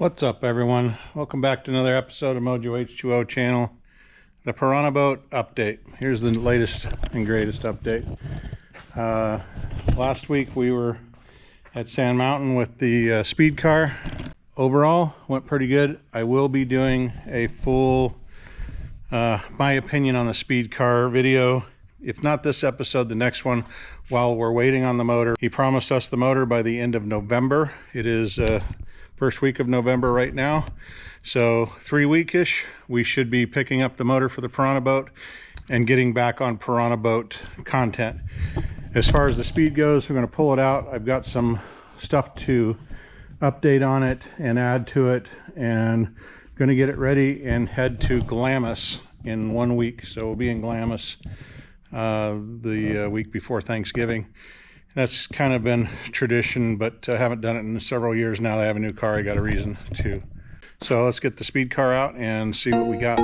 What's up, everyone? Welcome back to another episode of Mojo H2O channel. The Piranha Boat update. Here's the latest and greatest update. Last week we were at Sand Mountain with the speed car. Overall, went pretty good. I will be doing a full, my opinion on the speed car video. If not this episode, the next one, while we're waiting on the motor. He promised us the motor by the end of November. It is first week of November right now, so 3 week-ish we should be picking up the motor for the Piranha Boat and getting back on Piranha Boat content. As far as the speed goes, we're going to pull it out. I've got some stuff to update on it and add to it, and going to get it ready and head to Glamis in 1 week. So we'll be in Glamis the week before Thanksgiving. That's kind of been tradition, but I haven't done it in several years now. I have a new car, I got a reason to. So let's get the speed car out and see what we got.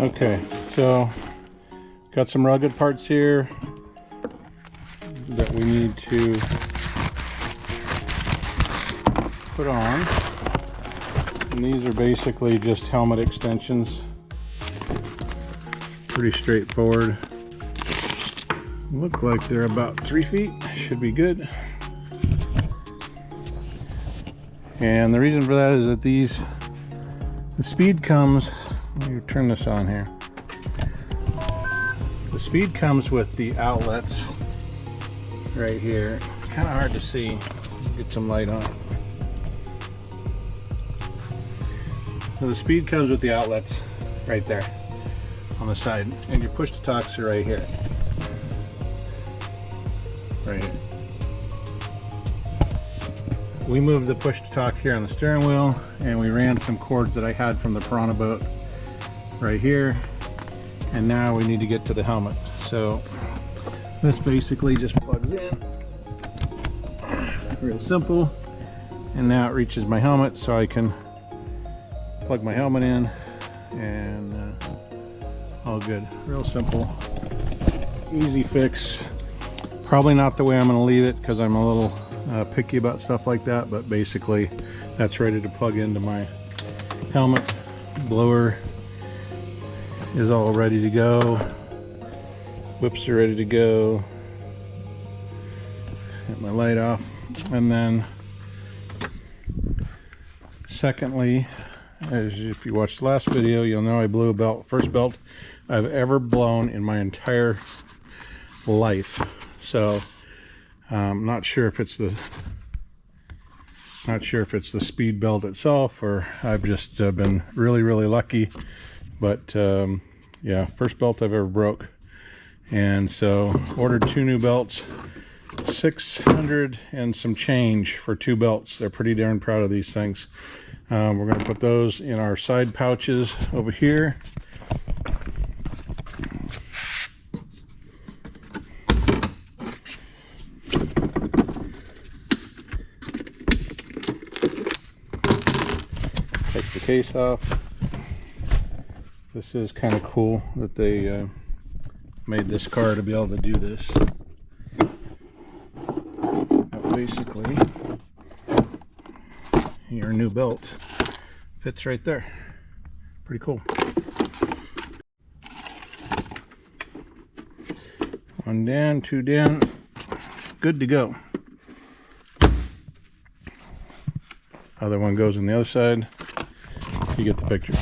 Okay, so got some rugged parts here that we need to put on, and these are basically just helmet extensions. Pretty straightforward. Look like they're about 3 feet. Should be good. And the reason for that is that the speed comes, let me turn this on here. The speed comes with the outlets right here. It's kind of hard to see. Get some light on it. So the speed comes with the outlets right there on the side, and your push to talks are right here. Right here. We moved the push to talk here on the steering wheel, and we ran some cords that I had from the Piranha Boat right here, and now we need to get to the helmet. So this basically just plugs in, real simple, and now it reaches my helmet, so I can plug my helmet in, and all good. Real simple, easy fix. Probably not the way I'm going to leave it, because I'm a little picky about stuff like that, but basically that's ready to plug into my helmet. Blower is all ready to go. Whips are ready to go. Get my light off, and then secondly, as if you watched the last video, you'll know I blew a belt. First belt I've ever blown in my entire life. So not sure if it's the speed belt itself, or I've just been really lucky. But yeah, first belt I've ever broke. And so ordered 2 new belts, 600 and some change for 2 belts. They're pretty darn proud of these things. We're going to put those in our side pouches over here. Take the case off. This is kind of cool that they made this car to be able to do this. Basically, your new belt fits right there. Pretty cool. 1 down, 2 down, good to go. Other one goes on the other side. You get the picture.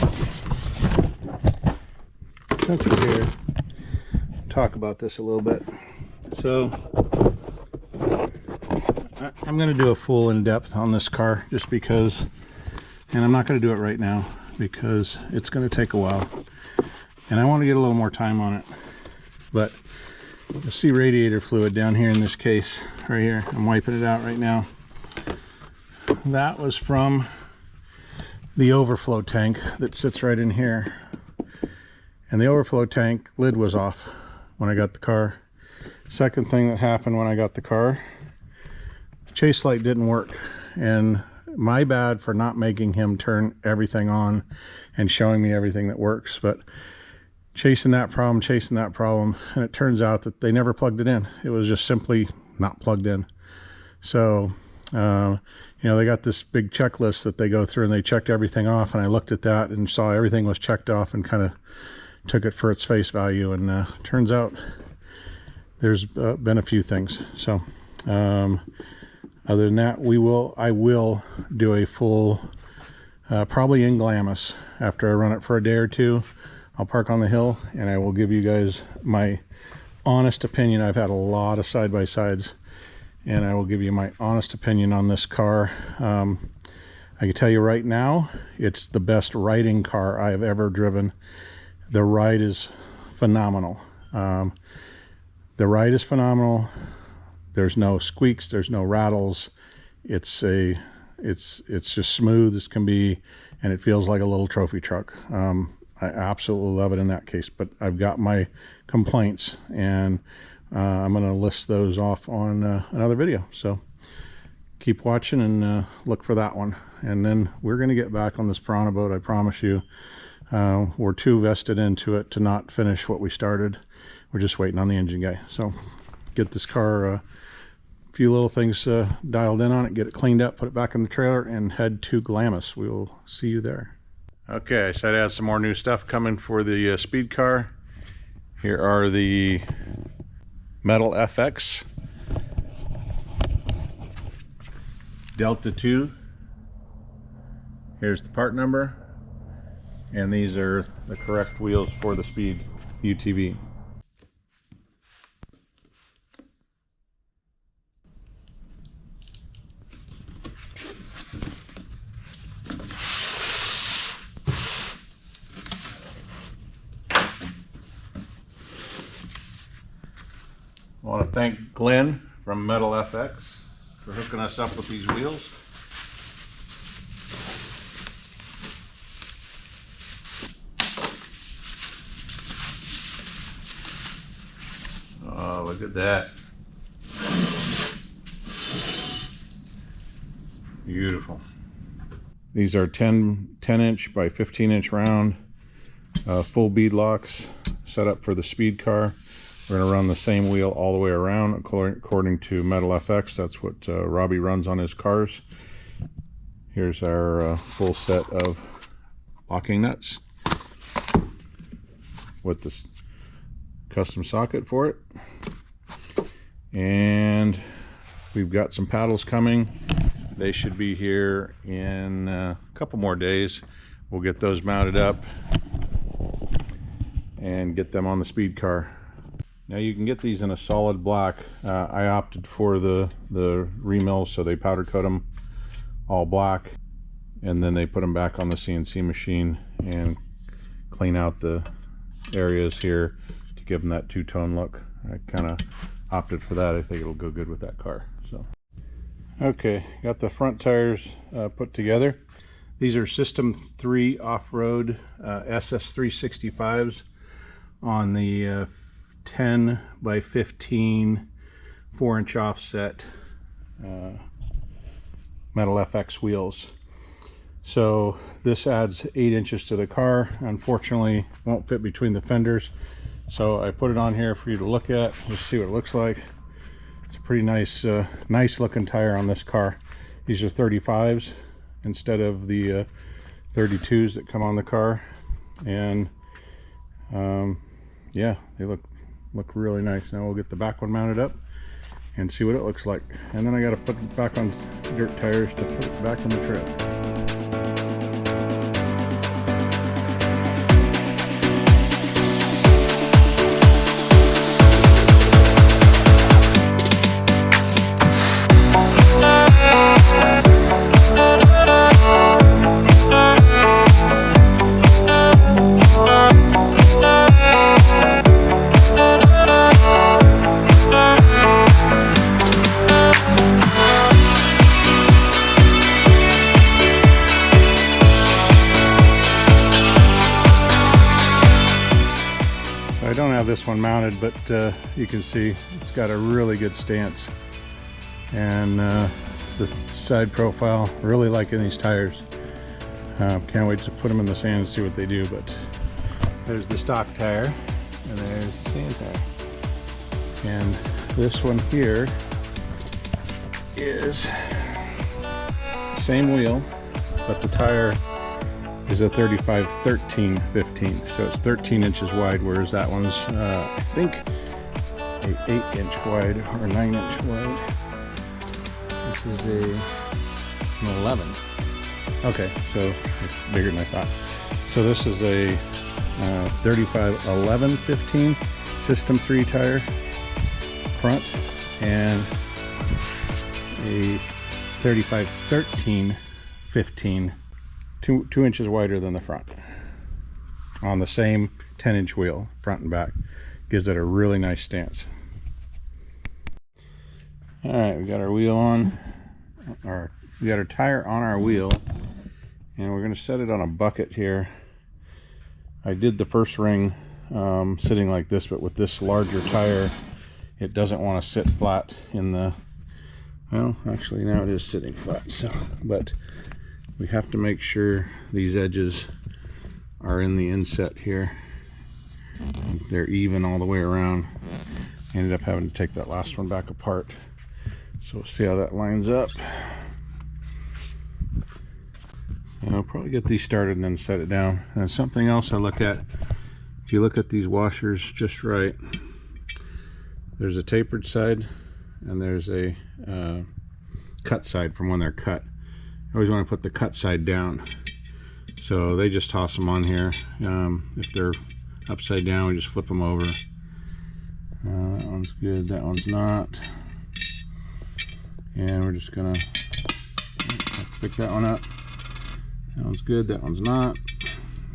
Since we're here, talk about this a little bit. So I'm going to do a full in-depth on this car, just because, and I'm not going to do it right now because it's going to take a while, and I want to get a little more time on it. But you'll see radiator fluid down here in this case right here. I'm wiping it out right now. That was from the overflow tank that sits right in here, and the overflow tank lid was off when I got the car. Second thing that happened when I got the car, chase light didn't work, and my bad for not making him turn everything on and showing me everything that works. But chasing that problem, and it turns out that they never plugged it in. It was just simply not plugged in. So you know, they got this big checklist that they go through, and they checked everything off, and I looked at that and saw everything was checked off and kind of took it for its face value. And turns out there's been a few things. So other than that, I will do a full probably in Glamis after I run it for a day or two. I'll park on the hill and I will give you guys my honest opinion. I've had a lot of side-by-sides, and I will give you my honest opinion on this car. I can tell you right now, it's the best riding car I have ever driven. The ride is phenomenal. The ride is phenomenal. There's no squeaks, there's no rattles. It's just smooth as can be, and it feels like a little trophy truck. I absolutely love it in that case, but I've got my complaints, and I'm going to list those off on another video. So keep watching and look for that one. And then we're going to get back on this piranha boat, I promise you. We're too vested into it to not finish what we started. We're just waiting on the engine guy. So get this car, a few little things dialed in on it, get it cleaned up, put it back in the trailer, and head to Glamis. We will see you there. Okay, I said I had some more new stuff coming for the speed car. Here are the Metal FX Delta 2. Here's the part number, and these are the correct wheels for the Speed UTV. I want to thank Glenn from Metal FX for hooking us up with these wheels. Oh, look at that. Beautiful. These are 10-inch by 15-inch round, full bead locks set up for the speed car. We're going to run the same wheel all the way around according to Metal FX. That's what Robbie runs on his cars. Here's our full set of locking nuts with this custom socket for it. And we've got some paddles coming. They should be here in a couple more days. We'll get those mounted up and get them on the speed car. Now you can get these in a solid black. I opted for the remill, so they powder coat them all black, and then they put them back on the CNC machine and clean out the areas here to give them that two-tone look. I kind of opted for that. I think it'll go good with that car. So, okay, got the front tires put together. These are System 3 off-road SS365s on the 10 by 15 4-inch offset Metal FX wheels. So this adds 8 inches to the car. Unfortunately, won't fit between the fenders, so I put it on here for you to look at. Let's see what it looks like. It's a pretty nice nice looking tire on this car. These are 35s instead of the 32s that come on the car, and yeah, they look really nice. Now we'll get the back one mounted up and see what it looks like, and then I got to put it back on dirt tires to put it back on the trail. I don't have this one mounted, but you can see it's got a really good stance, and the side profile. Really liking these tires. Can't wait to put them in the sand and see what they do. But there's the stock tire, and there's the sand tire. And this one here is same wheel, but the tire is a 35 13 15, so it's 13 inches wide, whereas that one's I think a 8-inch wide or 9-inch wide. This is an 11. Okay, so it's bigger than I thought. So this is a 35 11 15 System 3 tire front, and a 35 13 15, 2 inches wider than the front, on the same 10-inch wheel, front and back. Gives it a really nice stance. All right, we got our wheel on, we got our tire on our wheel, and we're going to set it on a bucket here. I did the first ring sitting like this, but with this larger tire, it doesn't want to sit flat in the, well, actually now it is sitting flat, so, but we have to make sure these edges are in the inset here. They're even all the way around. Ended up having to take that last one back apart. So we'll see how that lines up. And I'll probably get these started and then set it down. And something else I look at, if you look at these washers just right, there's a tapered side and there's a cut side from when they're cut. I always want to put the cut side down. So they just toss them on here. If they're upside down, we just flip them over. That one's good, that one's not. And we're just gonna pick that one up. That one's good, that one's not,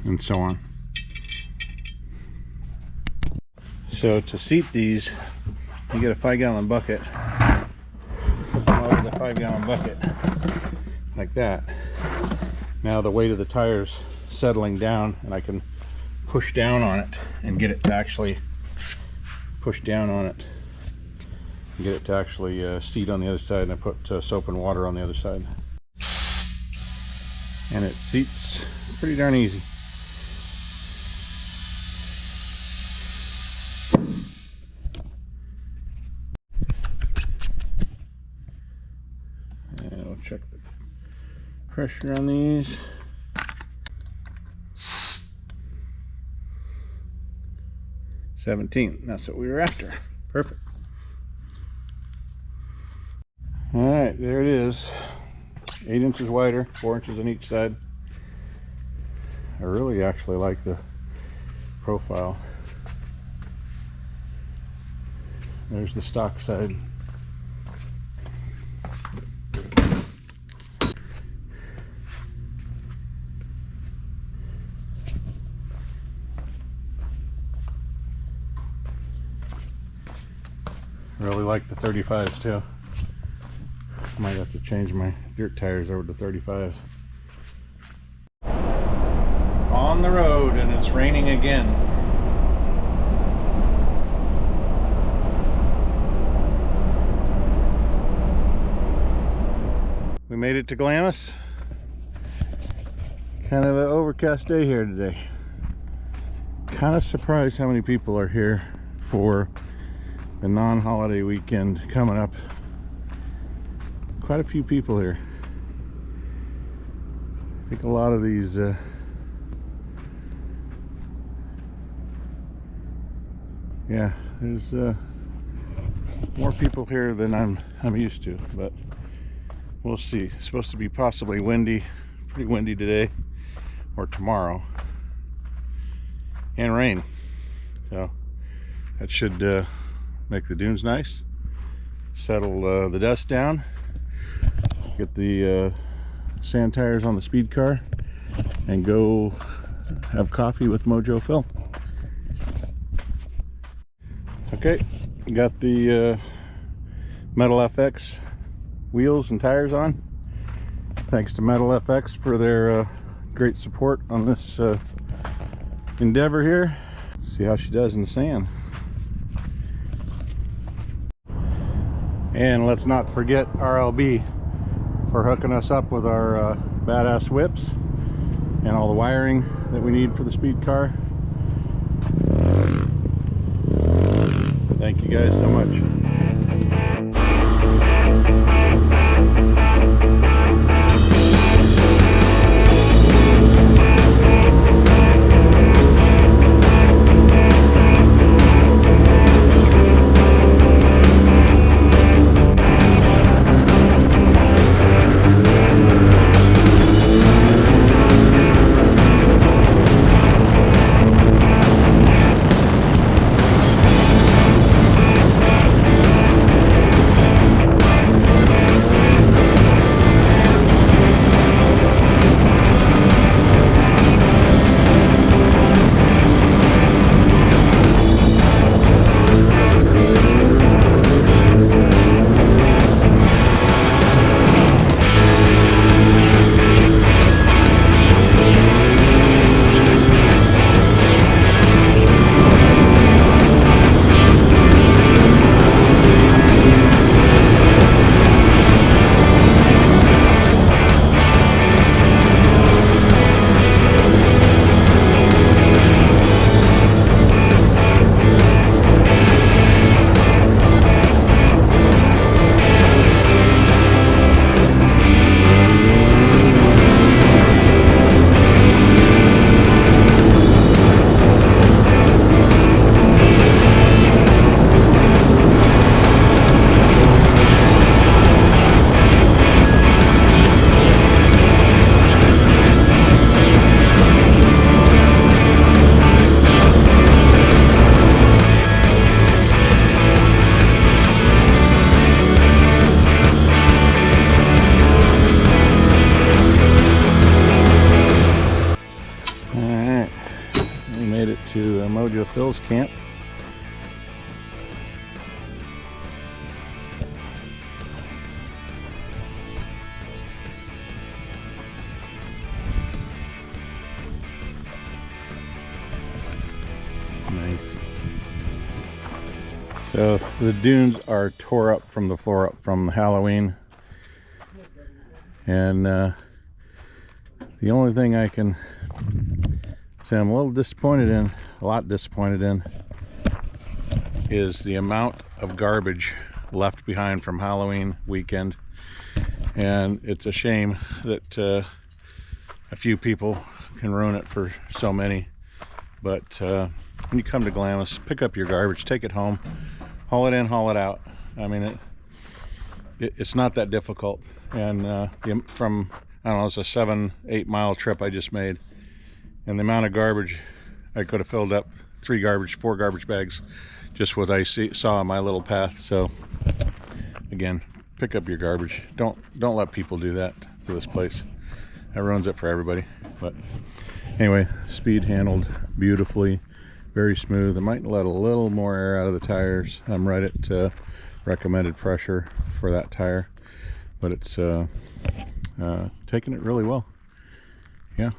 and so on. So to seat these, you get a 5-gallon bucket. Put them over the 5-gallon bucket like that. Now the weight of the tire's settling down, and I can push down on it and get it to actually push down on it and get it to actually seat on the other side. And I put soap and water on the other side, and it seats pretty darn easy. And we'll check the pressure on these. $17. That's what we were after. Perfect. All right, there it is. 8 inches wider, 4 inches on each side. I really actually like the profile. There's the stock side. Really like the 35s too. Might have to change my dirt tires over to 35s. On the road, and it's raining again. We made it to Glamis. Kind of an overcast day here today. Kind of surprised how many people are here for the non-holiday weekend coming up. Quite a few people here. I think a lot of these yeah, there's more people here than I'm used to, but we'll see. It's supposed to be possibly windy, pretty windy today or tomorrow, and rain, so that should make the dunes nice, settle the dust down, get the sand tires on the speed car, and go have coffee with Mojo Phil. Okay, got the Metal FX wheels and tires on. Thanks to Metal FX for their great support on this endeavor here. See how she does in the sand. And let's not forget RLB for hooking us up with our badass whips and all the wiring that we need for the speed car. Thank you guys so much. To Mojo Phil's camp. Nice. So the dunes are tore up from the floor up from Halloween, and the only thing I can say I'm a little disappointed in, a lot disappointed in, is the amount of garbage left behind from Halloween weekend. And it's a shame that a few people can ruin it for so many. But when you come to Glamis, pick up your garbage, take it home, haul it in, haul it out. I mean, it's not that difficult. And from, I don't know, it's a 7-8 mile trip I just made. And the amount of garbage, I could have filled up 4 garbage bags just what I saw on my little path. So again, pick up your garbage. Don't let people do that to this place. That ruins it for everybody. But anyway, speed handled beautifully, very smooth. I might let a little more air out of the tires. I'm right at recommended pressure for that tire, but it's taking it really well. Yeah.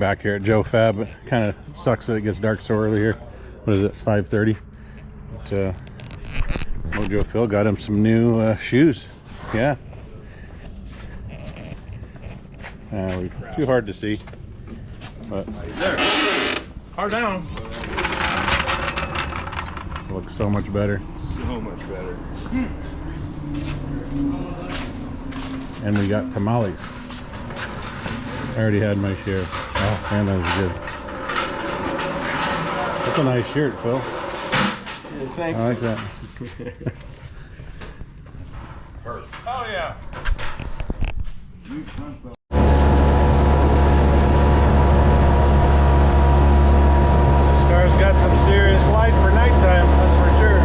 back here at Joe Fab. It kind of sucks that it gets dark so early here. What is it, 5:30? But Mojo Phil got him some new shoes. Yeah. Too hard to see, but there. Hard down. Looks so much better. So much better. And we got tamales. I already had my share. Oh man, that was good. That's a nice shirt, Phil. Yeah, thank you. I like that. Oh yeah. This car's got some serious light for nighttime, that's for sure.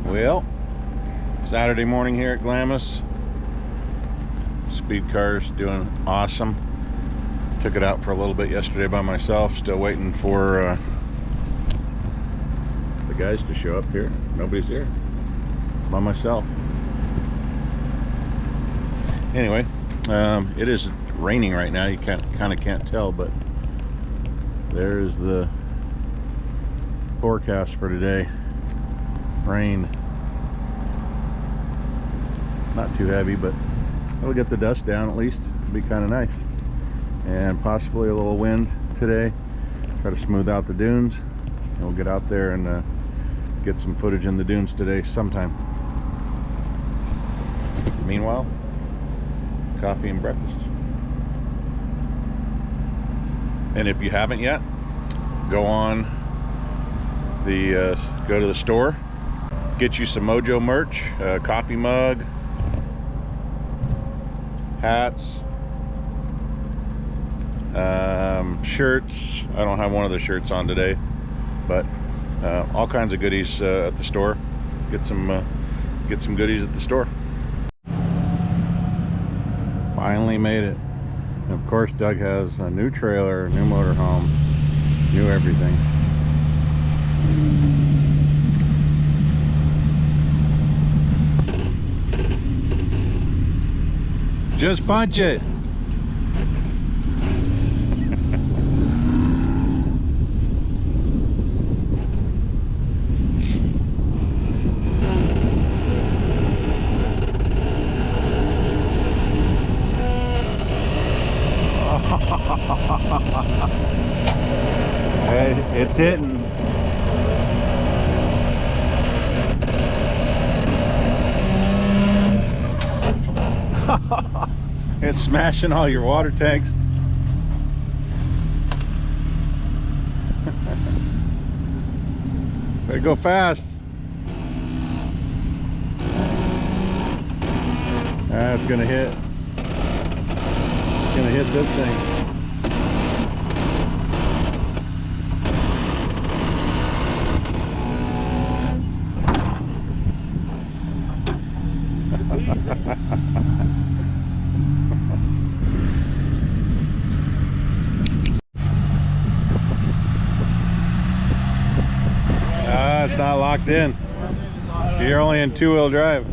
Well, Saturday morning here at Glamis. Speed car's doing awesome. Took it out for a little bit yesterday by myself. Still waiting for the guys to show up here. Nobody's here. By myself. Anyway, it is raining right now. You kind of can't tell, but there's the forecast for today. Rain. Not too heavy, but it'll get the dust down at least. It'll be kind of nice. And possibly a little wind today. Try to smooth out the dunes. And we'll get out there and get some footage in the dunes today sometime. Meanwhile, coffee and breakfast. And if you haven't yet, go to the store, get you some Mojo merch, coffee mug, hats, shirts. I don't have one of the shirts on today, but all kinds of goodies at the store. Get some goodies at the store. Finally made it. And of course, Doug has a new trailer, new motorhome, new everything. Just punch it. Hey, it's hitting. It's smashing all your water tanks. Better go fast. It's gonna hit. It's gonna hit this thing. It's not locked in. You're only in two-wheel drive.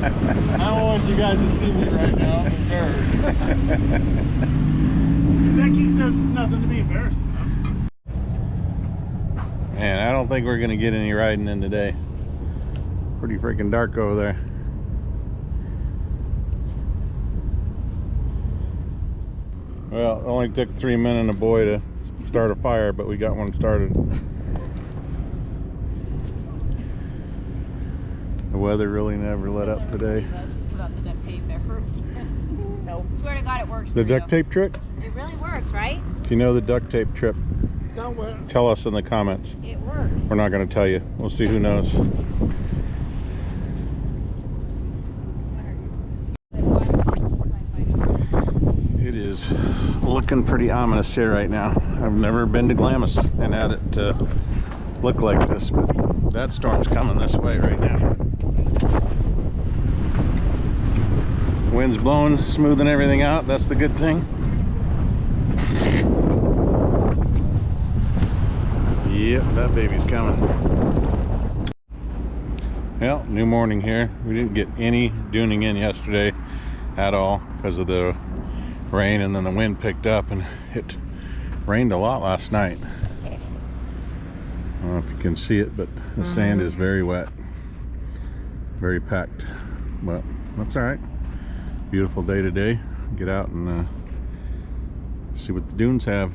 don't want you guys to see me right now. I'm embarrassed. Becky says it's nothing to be embarrassed about. Man, I don't think we're gonna get any riding in today. Pretty freaking dark over there. Well, it only took 3 men and a boy to start a fire, but we got one started. The weather really never let up today. About the duct tape there for nope. Swear to God it works. The duct tape trick? It really works, right? If you know the duct tape trick, Somewhere. tell us in the comments. It works. We're not going to tell you. We'll see who knows. It is looking pretty ominous here right now. I've never been to Glamis and had it look like this, but that storm's coming this way right now. Wind's blowing, smoothing everything out. That's the good thing. Yep, that baby's coming. Well, new morning here. We didn't get any duning in yesterday at all because of the rain, and then the wind picked up and it rained a lot last night. I don't know if you can see it, but the sand is very wet, very packed, but that's all right. Beautiful day today. Get out and see what the dunes have.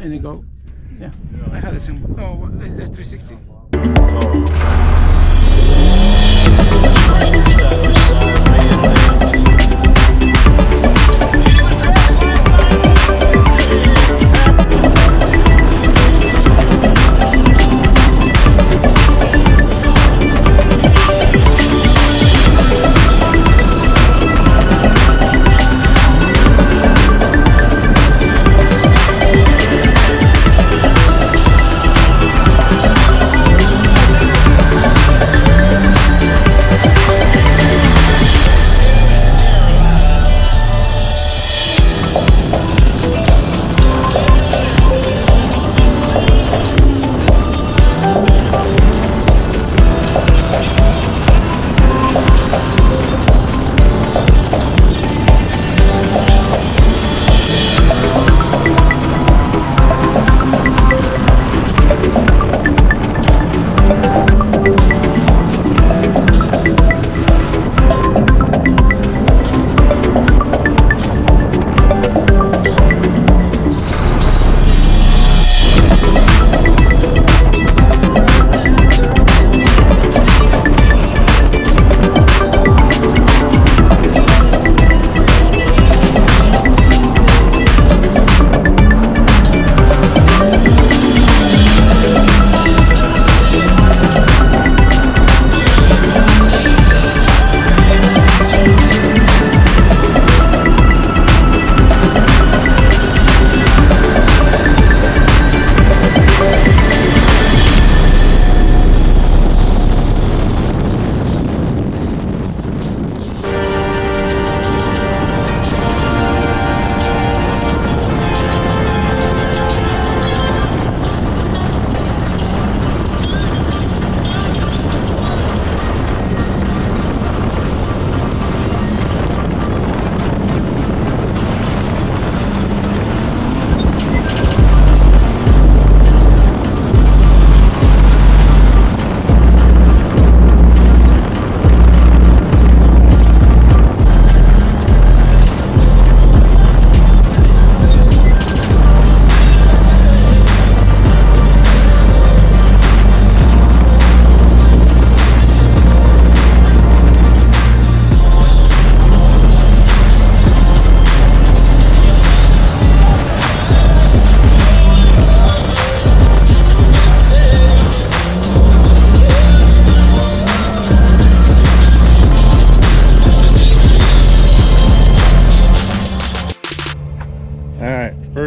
And you go, yeah, I had the same. Oh, that's 360.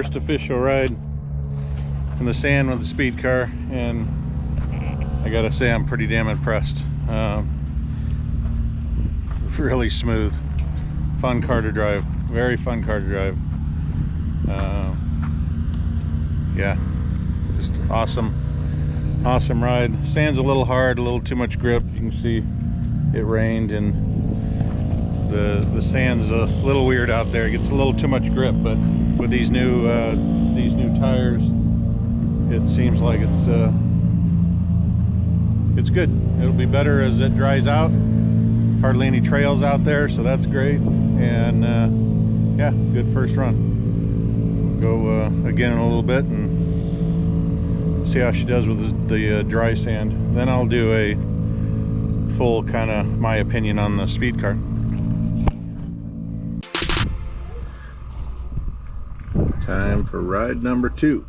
first official ride in the sand with the speed car, and I gotta say I'm pretty damn impressed. Really smooth, fun car to drive, very fun car to drive. Yeah, just awesome ride. Sand's a little hard, a little too much grip. You can see it rained and the sand's a little weird out there. It gets a little too much grip, but with these new tires, it seems like it's good. It'll be better as it dries out. Hardly any trails out there, so that's great. And yeah, good first run. We'll go again in a little bit and see how she does with the dry sand. Then I'll do a full kind of my opinion on the speed car. Time for ride number 2.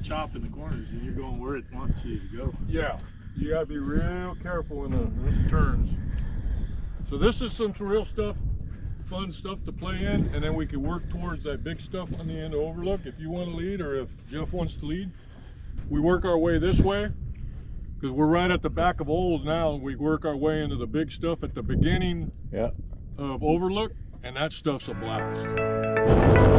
chop in the corners and you're going where it wants you to go. Yeah, you gotta be real careful in the turns. So this is some real stuff, fun stuff to play in, and then we can work towards that big stuff on the end of overlook if you want to lead, or if Jeff wants to lead. We work our way this way, Because we're right at the back of Old now, and we work our way into the big stuff at the beginning Yeah. of Overlook, and that stuff's a blast.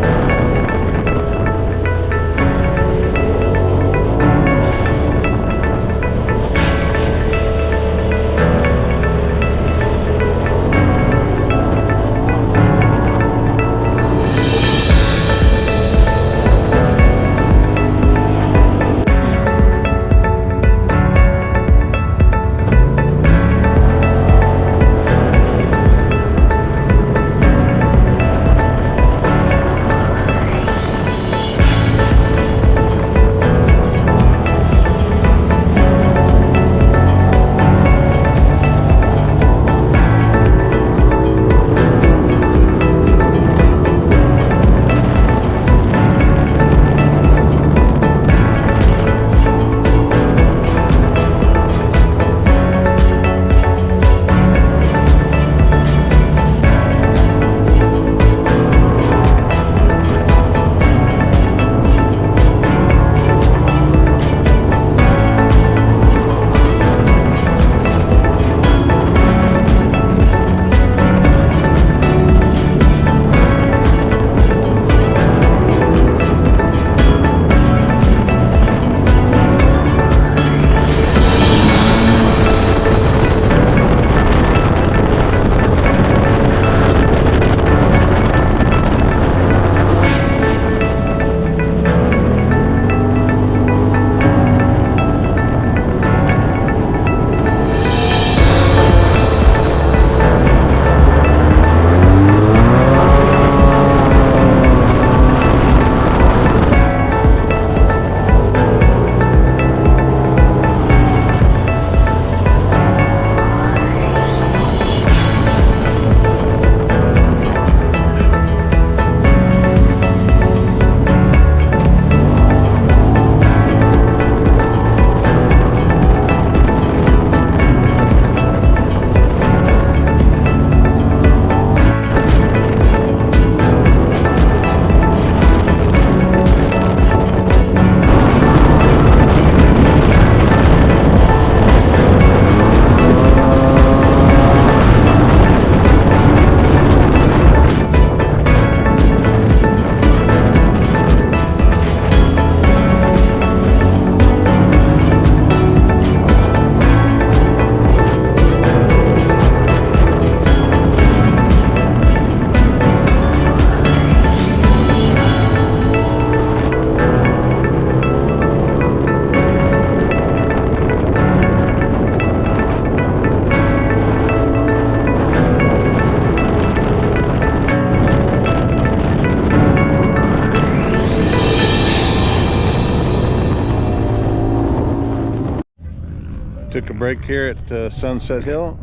Took a break here at Sunset Hill.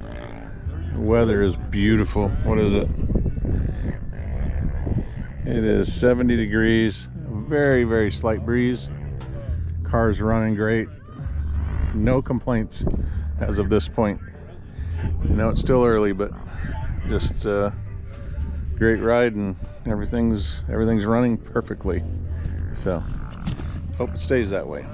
The weather is beautiful. What is it? It is 70 degrees. Very, very slight breeze. Car's running great. No complaints as of this point. I know it's still early, but just great ride, and everything's running perfectly. So hope it stays that way.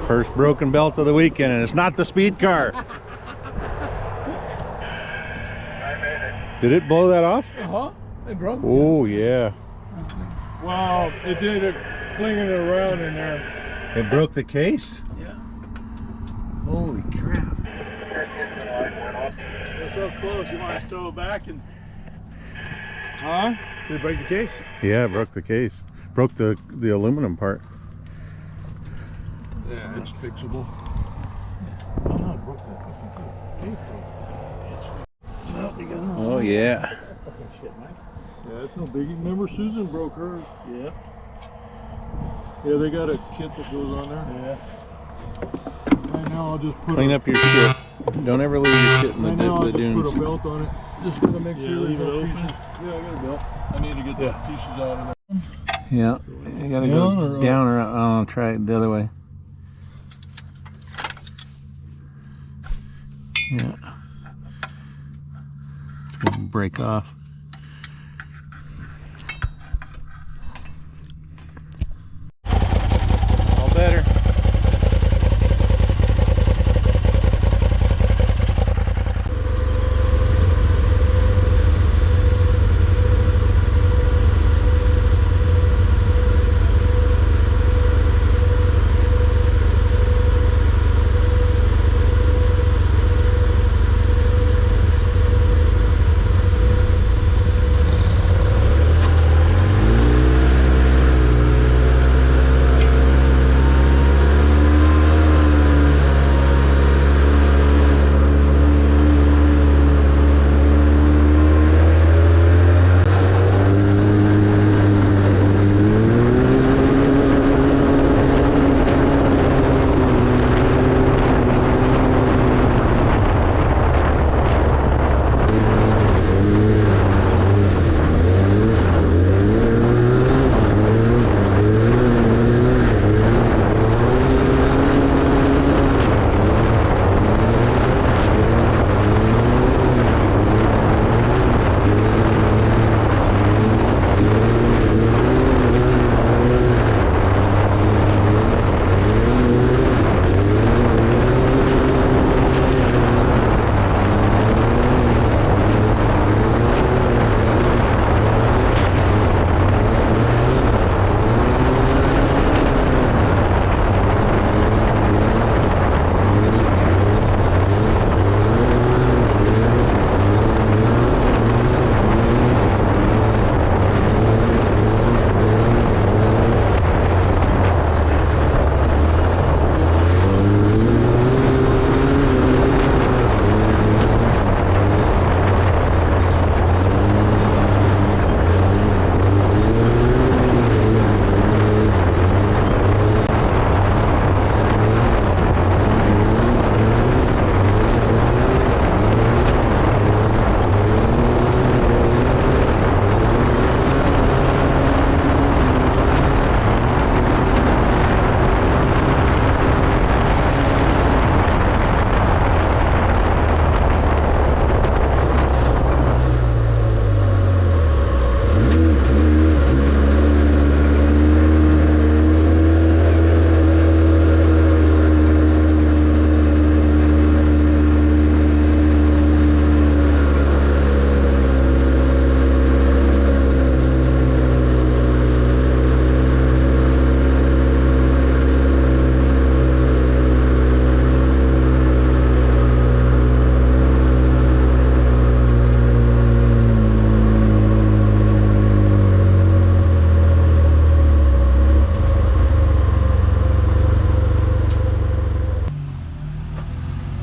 First broken belt of the weekend, and it's not the speed car. Did it blow that off? Uh-huh. It broke. Oh, yeah. Wow, it did it, flinging it around in there. It broke the case? Yeah. Holy crap. It's so close, you want to throw it back and... Huh? Did it break the case? Yeah, it broke the case. Broke the aluminum part. Yeah, it's fixable. Oh no, it broke the case though. No, we got another. Oh, yeah. Okay, shit, Mike. Yeah, it's no biggie. Remember Susan broke hers? Yeah. Yeah, they got a kit that goes on there. Yeah. Right now I'll just put Clean up your shit. Don't ever leave your shit in Right now I'll the just put a dunes. belt on it. Just gonna make Yeah, sure leave there's it no open. pieces. Yeah, I got a belt. I need to get the pieces out of there. Yeah, you gotta Down go or up? down or try it the other way. Yeah. It's gonna break off. All better.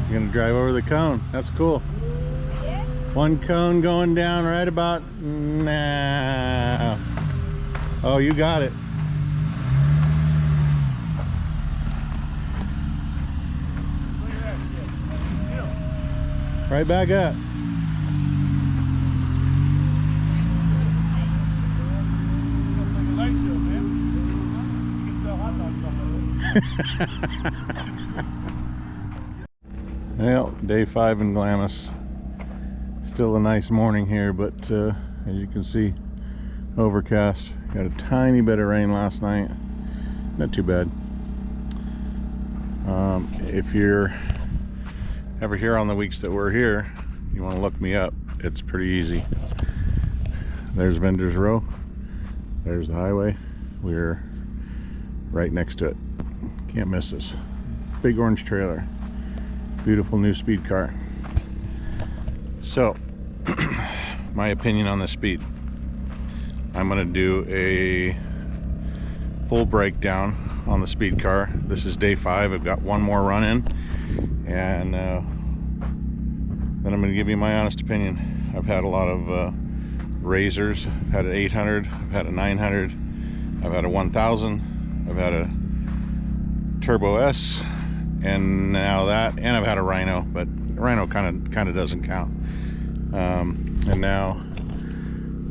You're gonna drive over the cone. That's cool. Yeah. One cone going down right about now. Oh, you got it. Right back up. Well, day 5 in Glamis. Still a nice morning here, but as you can see, overcast. Got a tiny bit of rain last night. Not too bad. If you're ever here on the weeks that we're here, you want to look me up. It's pretty easy. There's Vendors Row. There's the highway. We're right next to it. Can't miss this. Big orange trailer. Beautiful new speed car. So, my opinion on the speed. I'm going to do a full breakdown on the speed car. This is day 5. I've got one more run in, and then I'm going to give you my honest opinion. I've had a lot of razors. I've had an 800, I've had a 900, I've had a 1000, I've had a Turbo S, and now that, and I've had a Rhino, but Rhino kind of doesn't count. And now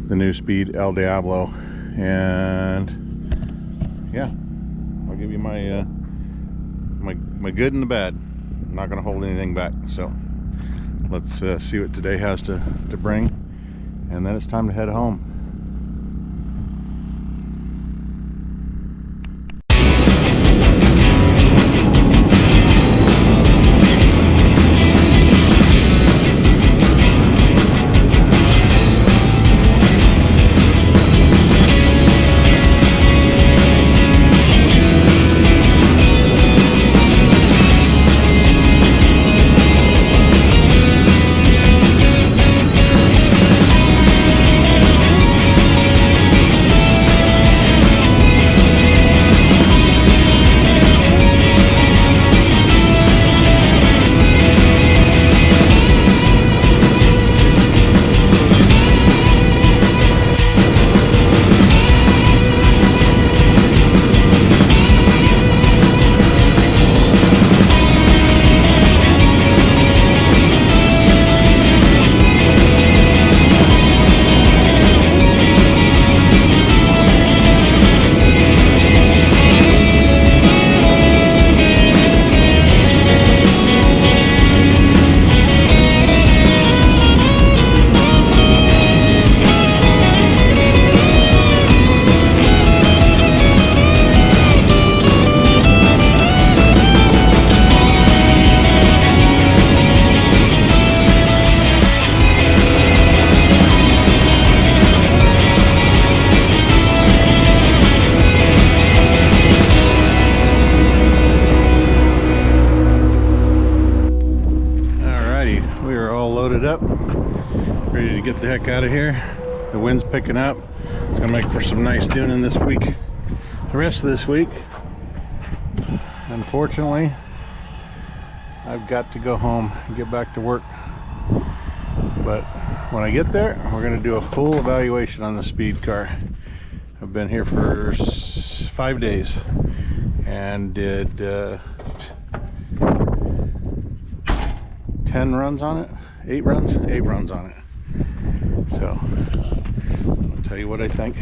the new speed El Diablo and yeah, I'll give you my my good and the bad. I'm not going to hold anything back. So let's see what today has to bring, and then it's time to head home. Up, ready to get the heck out of here. The wind's picking up. It's gonna make for some nice duning this week. The rest of this week, unfortunately, I've got to go home and get back to work. But when I get there, we're gonna do a full evaluation on the speed car. I've been here for 5 days and did 10 runs on it. 8 runs on it. So I'll tell you what I think.